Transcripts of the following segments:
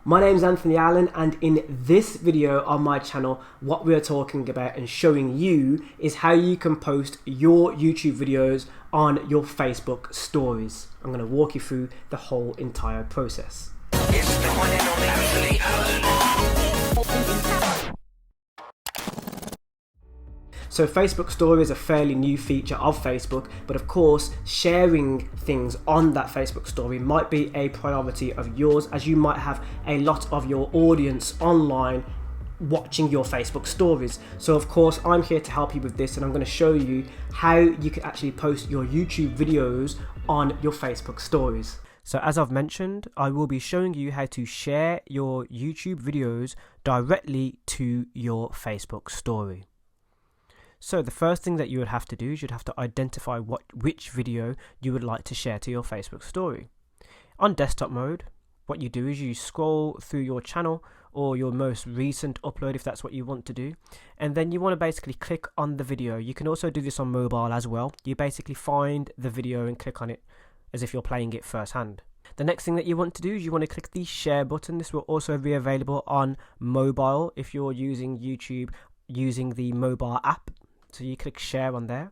My name is Anthony Allen, and in this video on my channel, what we are talking about and showing you is how you can post your YouTube videos on your Facebook stories. I'm going to walk you through the whole entire process. It's the one and only Anthony Allen. So Facebook Story is a fairly new feature of Facebook, but of course sharing things on that Facebook story might be a priority of yours, as you might have a lot of your audience online watching your Facebook stories. So of course I'm here to help you with this, and I'm going to show you how you can actually post your YouTube videos on your Facebook stories. So as I've mentioned, I will be showing you how to share your YouTube videos directly to your Facebook story. So the first thing that you would have to do is you'd have to identify which video you would like to share to your Facebook story. On desktop mode, what you do is you scroll through your channel or your most recent upload if that's what you want to do, and then you want to basically click on the video. You can also do this on mobile as well. You basically find the video and click on it as if you're playing it firsthand. The next thing that you want to do is you want to click the share button. This will also be available on mobile if you're using YouTube using the mobile app. So you click share on there.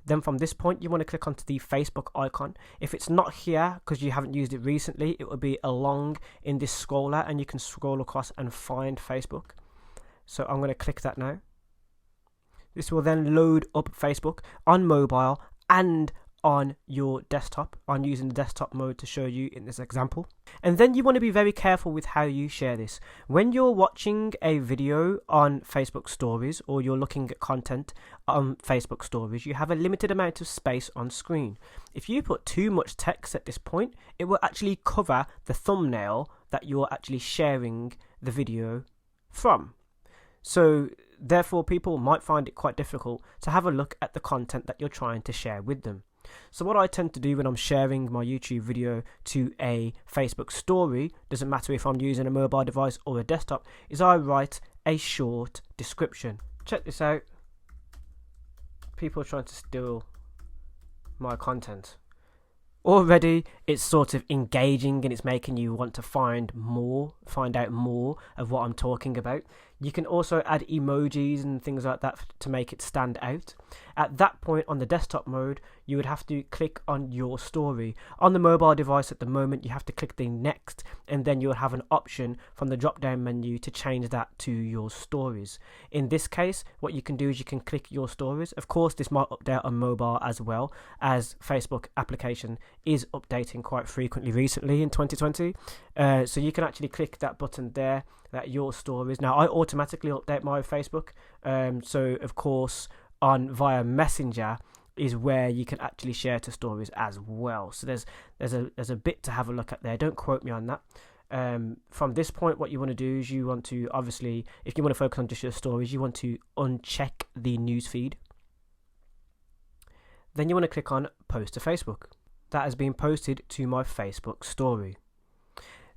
Then from this point you want to click onto the Facebook icon. If it's not here because you haven't used it recently, it will be along in this scroller and you can scroll across and find Facebook. So I'm going to click that now. This will then load up Facebook on mobile and on your desktop. I'm using the desktop mode to show you in this example. And then you want to be very careful with how you share this. When you're watching a video on Facebook stories or you're looking at content on Facebook stories, you have a limited amount of space on screen. If you put too much text at this point, it will actually cover the thumbnail that you're actually sharing the video from. So therefore people might find it quite difficult to have a look at the content that you're trying to share with them. So what I tend to do when I'm sharing my YouTube video to a Facebook story, doesn't matter if I'm using a mobile device or a desktop, is I write a short description. Check this out. People are trying to steal my content. Already it's sort of engaging and it's making you want to find out more of what I'm talking about. You can also add emojis and things like that to make it stand out. At that point on the desktop mode, you would have to click on your story. On the mobile device at the moment, you have to click the next, and then you'll have an option from the drop down menu to change that to your stories. In this case, what you can do is you can click your stories. Of course, this might update on mobile as well, as Facebook application is updating quite frequently recently in 2020. So you can actually click that button there, that your stories. Now I automatically update my Facebook, so of course on via Messenger is where you can actually share to stories as well. So there's a bit to have a look at there. Don't quote me on that. From this point, what you want to do is you want to, obviously, if you want to focus on just your stories, you want to uncheck the newsfeed. Then you want to click on post to Facebook. That has been posted to my Facebook story.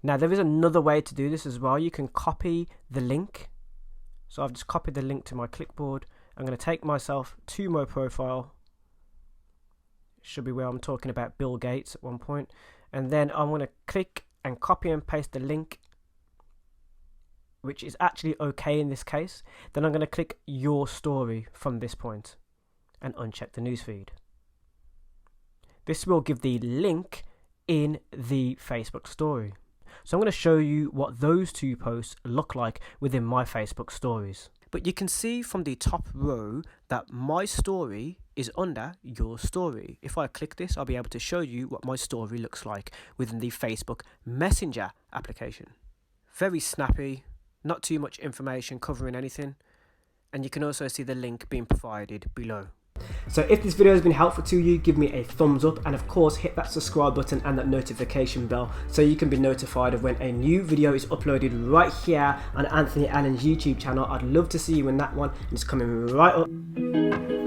Now there is another way to do this as well. You can copy the link. So I've just copied the link to my clipboard. I'm going to take myself to my profile. It should be where I'm talking about Bill Gates at one point. And then I'm going to click and copy and paste the link, which is actually okay in this case. Then I'm going to click your story from this point and uncheck the newsfeed. This will give the link in the Facebook story. So I'm going to show you what those two posts look like within my Facebook stories. But you can see from the top row that my story is under your story. If I click this, I'll be able to show you what my story looks like within the Facebook Messenger application. Very snappy, not too much information covering anything. And you can also see the link being provided below. So if this video has been helpful to you, give me a thumbs up, and of course hit that subscribe button and that notification bell so you can be notified of when a new video is uploaded right here on Anthony Allen's YouTube channel. I'd love to see you in that one, and it's coming right up.